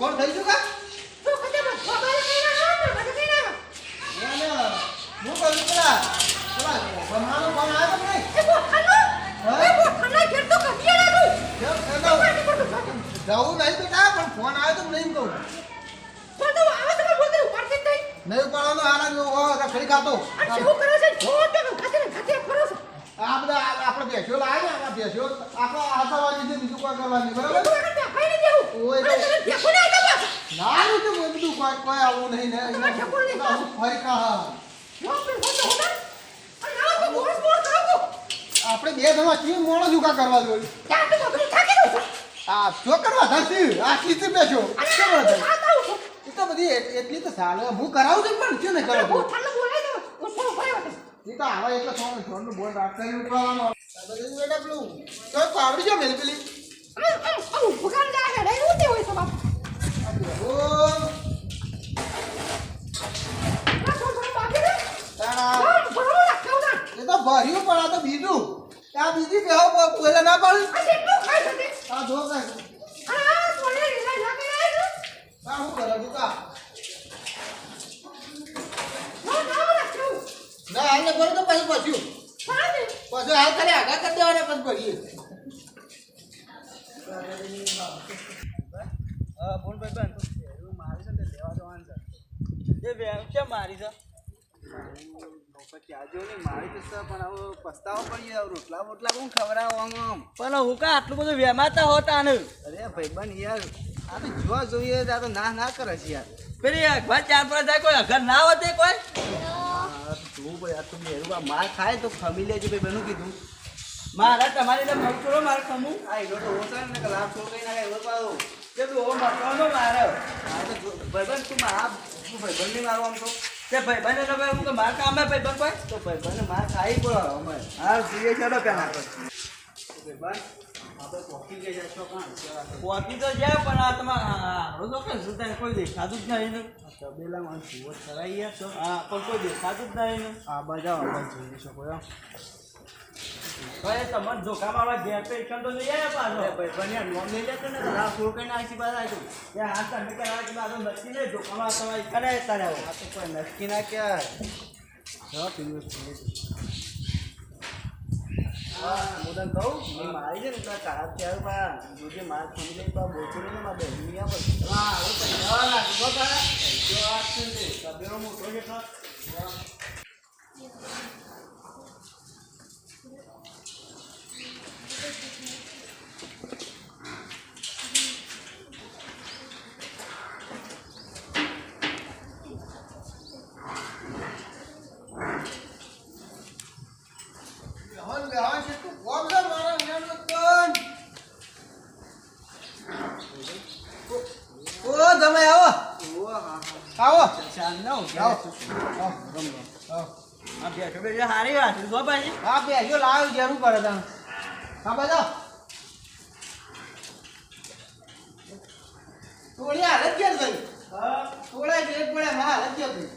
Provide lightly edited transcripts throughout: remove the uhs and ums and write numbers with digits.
કોણ થઈ ગયું કા તો કદે મોબાઈલ કઈ ના મને કઈ ના હું કહું પેલા ભમાનો ફોન આવ્યો કે નહીં એ બોખાનો ઘેર તો કદિયા લાગુ જાવું નહીં બેટા પણ ફોન આવ્યો તો નહીં કહું પણ તો આવા તમે બોલતે ઉપાડતે નહીં ઉપાડવાનો હારા જો રખડી ખાતો આ શું કરે છે છોડ તો ખાતે ફરો છો આ બધા આપણે બેસ્યો લાવે ને આ બેસ્યો આપણે આસાવાની છે બીજું કોઈ કરવાની બરાબર તો આગળ ભાઈ ને દેવું ઓય અરે દેખો ને આ બસ નાનું તો બધું કોઈ આવું નહીં ને હું ફરી કહા યો પે હોતો હોતા અને આવો તો બોસ બોસ કરો આપણે બે જણા કી મોણો જુકા કરવા જોઈએ ત્યાં તો બધું થાકી દઉં છું આ જો કરવા ધરતી આટલી થી બેસ્યો આ તો એ તો બધી એટલી તો સાલે હું કરાવું છું પણ શું નહીં કરાવું બહુ ઠંડુ બોલાય તો ઓછો ભાઈ હોતે એ તો આવા એટલે થોડું બોલ રાખતા ઉપાડવાનો બધું બેટા પેલું તો પાવડી જો મેલ પેલી ભગવાન જાય છે નહીં ઉતે હોય તો બાપ ઓ ના તો બાકી ને તારા ભણો રાખો ના એ તો ભર્યું પણ આ તો બીજું આ બીજી કેવો પહેલા ના પાડું આ કેટલું ખાઈ શકે આ જો કાંઈ આ સોને રીલા લાગે છે આ હું કરે દુકા ના રાખો ના આને ભરું તો પછી પછ્યું સાદે પછી હાલ ખાલી આગળ કરી દેવાના પછી ભરીએ બોલ ભાઈ બેન એવું મારી છે ને લેવા જવાનું છે એ બેન કેમ મારી છે ક્યાં જો નહીં મારી તો છે પણ હવે પસ્તાવો પડી જાય રોટલા બોટલા કોણ ખવડાવો આમ પણ હું કા આટલું બધું વેમાતા હોતા ને અરે ભાઈ બન યાર આ તો જોવા જોઈએ આ તો ના કરે છે યાર પેલી અખબાર 4 પર જાય કોઈ અઘર ના હોતે કોઈ તું ભાઈ આ તું મેરું માર ખાય તો ખમી લેજો ભાઈ બનું કીધું મારા તમારી તો મગચોડો માર ખમું આ એનો તો ઓછા ને લાભ છોડ કઈ ના એવો પાડો કે તું ઓ મતવાનો મારે આ તો ભાઈબંધ તું મારા તું ભાઈબંધ ની મારવા આમ તો તે ભાઈબંધ તો ભાઈ હું તો માર કામ ભાઈબંધ કોઈ તો ભાઈબંધ માર ખાઈ પડો અમે હા જોઈએ ચાલો પેલા ભાઈબંધ આપણે પોકી ગયા છો કાં પોકી તો જાય પણ આ તમારા રોજો કે સુતા કોઈ દેખાતું જ નહીં ને તબેલામાં સુવત કરાઈ ગયા છો હા પણ કોઈ દેખાતું જ નહીં ને આ બાજુ આવાજ જોઈ શકો એમ ભાઈ તમને ધોકા મારવા ઘેર પે એકન તો લઈ આવ્યા પાછો ભાઈ બન્યા નોમ લઈ લેતો ને તો રાહ છોડ કઈને આખી બાદ આવ્યો ત્યાં હાથ તમે કરાવે કે બાદ નક્કી નહીં ધોકા મારવા તમારે કરે તારે આ તો કોઈ નક્કી ના ક્યાં હા પીવું હા મોદન કહું મેં મારી છે ને એટલા ખરાબ થયા પા જોજે માર ખમી લઈ પા બોલતો ને મારા બહેની આ પર હા હવે પૈસા નાખો તારા જો આ છે ને તબેલો મોટો છે તો તમે આવો આવો આ બેઠો બેઠો હારી વાત છે ભાઈ હા બેસ્યો લાવ્યો જરૂર કરે તમે હા બધા થોડી હાલત કેમ થઈ થોડા એક પડે હા હાલત કેમ થઈ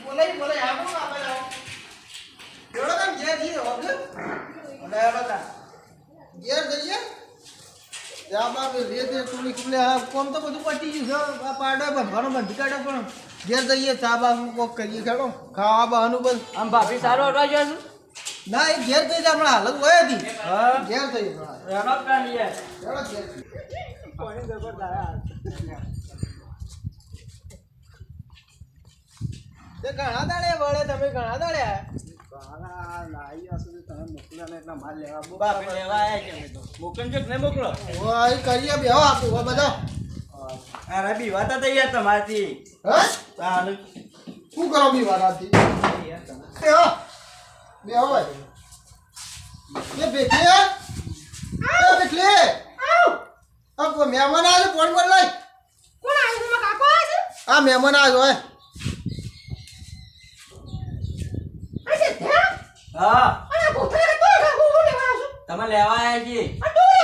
બોલાય આવો આપણે આવો કેવડો કામ ઘેર જઈએ હોગે અને બધા ઘેર જઈએ ત્યાં બાપ રેત થોડી કુલે કોમ તો બધું પટી ગયું છે આ પાડો બંધવાનો બંધ કાઢો પણ ઘેર જઈએ ચા બા કોક કરીએ ખેડો ખાવા બાનું બધું આમ ભાભી સારો અટવા ગયો છું ના એ ઘેર જઈ હમણાં હાલત હોય હતી હા ઘેર જઈએ રણક ના લીએ ચલો ઘેર કોની જબર દાયા તે ઘણા દાડે વળે તમે ઘણા દાડે બારા લાઈ આસું તમે મોકલ્યા ને એટલા માલ લેવા બાપરે. લેવા આયા કે તો મોકલજો કે નહીં મોકલો ઓય કરીએ બેહો આપું હો બધા અરે બી વાતા તૈયાર તમારથી હા ચાલ શું કરો બી વારાથી બેહો બેહો ભાઈ એ બેઠી એ બેઠી આ કોઈ મહેમાન આવ્યો ફોન પર લઈ કોણ આવ્યું છે કાકો આવે છે આ મહેમાન આવ્યો હે અરે ધ્યા હા અને ભૂતરે તો હું લેવા છું તમે લેવા આયા છી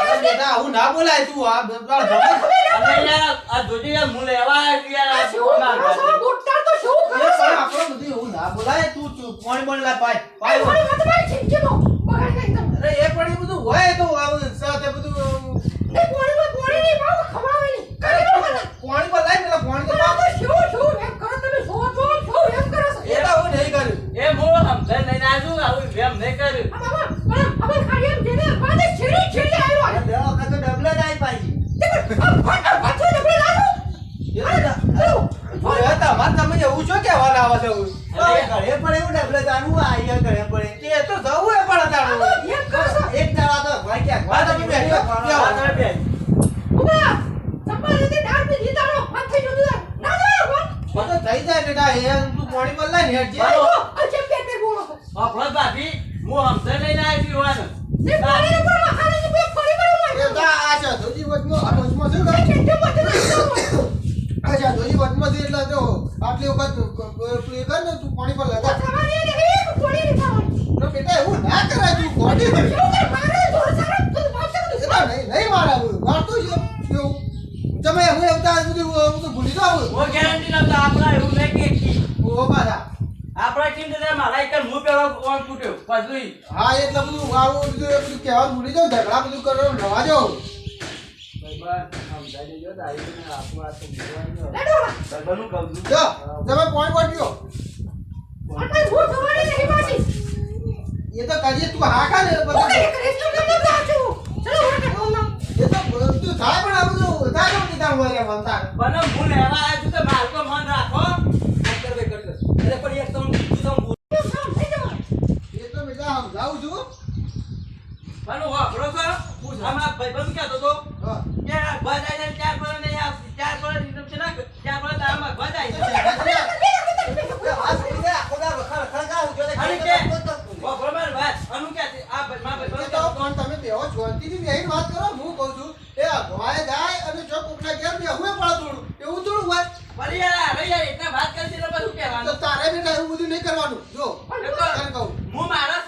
અરે બેટા આવું ના બોલાય તું આ બાળ જમે અરે યાર આ જોજે યાર હું લેવા આયા છી યાર આ આ બોટા તો શું એ કરે છે પણ આપણો બધું એવું ના બોલાય તું ફોન બોલ લા પાય ભાઈ પાય મને તમારી ચીમચીમો બગાડ નહીં તમે અરે એ પણ એ બધું હોય તો આવું સાથે બધું એ કોણ જવું ઘરે પડે એવું ડબલે તારું આયા ઘરે પડે એ તો જવું એ પણ તારું એક કરશો એક દાડા તો ભાઈ ક્યાં હા, તમે બેસો. ઉભા ચંપા રીતે ડાળ પી દીધાનો મત થઈ જતું ના ના બોલ બધો થઈ જાય બેટા એ તું પાણી પર લઈને હેડ જે આ જેમ કે તે બોલો આપણો ભાભી હું હમસે લઈને આવી છું હોવાનું. તે પાણી ઉપર મખાને તો બે પાણી પર એ તો આ છે ધોજી વચમાં આ વચમાં છે ને કે તે મત અચ્છા ધોજી વચમાં છે એટલે જો આટલી વખત તું એ કર ને તું પાણી પર લગા તમારે ને એક પાણી ની ખાવાની તો બેટા એવું ના કરાય તું ગોડી કેવું કે મારે થોડું સારું તો માફી એ તો નહીં મારા મારતું છે એવું તમે હું આવતા બધું ભૂલી જાવ હું ગેરંટી નતો આપણા એવું નહીં કે કી. ઓ બાદા આપણા ટીમ તો મારા એક હું પેલો ઓન ફૂટ્યો પછી હા એટલે બધું આવું બધું એ બધું કહેવાનું ભૂલી જાવ ઝઘડા બધું કરવાનું રવા જાવ સમજાઈ દેજો તો આવીને આપણું આ તો મૂકવાનું લેડો ભાઈબંધનું કહું છું જો તમે પોઈન્ટ વાટ્યો આપણે ભૂલ થવાની નહીં બાજી એ તો કરીએ તું હા ખા ને ઓકે પછી એક રેસ્ટોરન્ટ માં જાઉં ચલો ઓકે ઓમના એ તો તું થાય પણ આ બધું થાય કેમ કીધા હોય રે વંતા પણ હું લેવા આવ્યો છું તો મારું તો મન રાખો કરી દે એટલે પણ એક તો થઈ જવા એ તો બેટા સમજાવું છું પણ વાપરો છો આમાં ભાઈબંધ કહેતો હતો હા. કે બધાય ને ચાર પર ને ચાર પર ઇન્કમ છે ને ચાર પર તો આમાં બધાય છે આ છોડી દે આખો દા વખા વખા કા ઉજો દે અને કે વાપરો માર વાત અનુ કે આ મારા એ ભાઈબંધ તો કહેતો પણ તમે બેહો શાંતિથી બેહીને વાત કરો હું કહું છું એ અગવાય જાય અને જો કોકના ઘેર બેહું એ પડે થોડું એવું થોડું હોય પણ યાર અરે યાર એટલા વાત કરતી તો બધું તો કહેવાનું તારે બેટા એવું બધું નહીં કરવાનું જો તને કહું હું મારા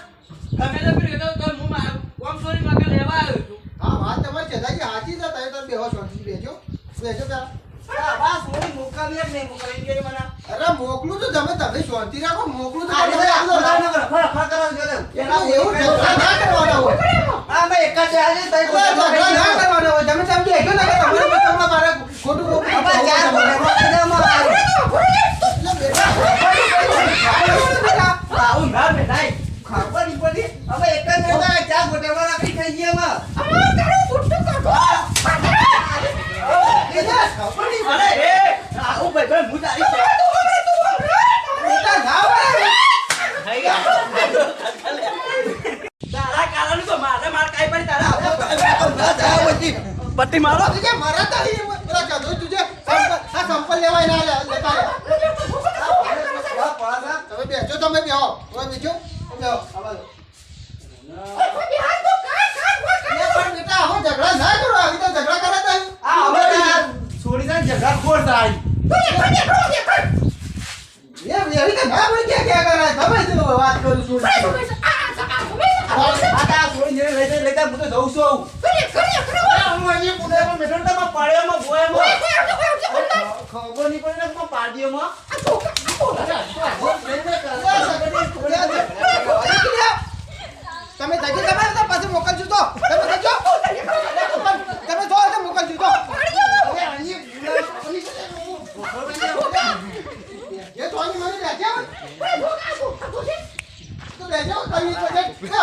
તમે તો પીડ્યો તો હું મારા કોમ સોરી માં લેવા આવ્યો છું હા વાત તમારી છેદાજી સાચી છે તમે તો બેહો શાંતિથી બેજો બેજો પેલા આ બસ મોઈ મોકલી જ નહીં મોકલી કે મને અરે મોકલું તો તમે શાંતિ રાખો મોકલું તો આ તમે રે આપો. વખા વખા કરો જો દે એવું ઝઘડા ના કરવાના હોય આ મે એક જ આજે તઈ ઝઘડા ના કરવાના હોય તમે તેમ કહેજો ને કે તમારે તમારે મારે ખોટું ખોટું હવે ચાર બોલે મકાનમાં આવું ના બેટાય ખબર નહીં પડી હવે એક જ નતા ચાર ગોટેમાં રાખી થઈ ગયા અમાર તારું ફૂટતું કાઢો ખબર નહીં અરે એ આવું ભાઈબંધ હું તારી છે બેટા ના હોય તારા કારણ તો મારે માર કાઈ પડી તારા ના જાય પછી પટ્ટી મારો તુજે મારા તારી પેલા કદો તુજે સંપલ લેવાય ના લેતા લે તમે બેસો તમે બેહો તમે બેસો બેહો આવા એ પણ બેટા આવો ઝઘડા ના કરો આવી તો ઝઘડા કરે તો આ હવે છોડી દે ઝઘડા ખોર થાય એ એવી તો ના બોલ કે કરે તમે જો વાત કરું છું આ છોડી દે લેતા હું તો જઉં છું હું અહીં પુણેમાં મેટોડામાં પાડ્યામાં ગોયામાં ખબર નહીં પડી ને પાડ્યામાં તમે જજો તમે તો પાછું મોકલજો તો તમે જજો તમે જો તો મોકલજો તો એ તો અહીં મને રાખ્યા તો લેજો કરી તો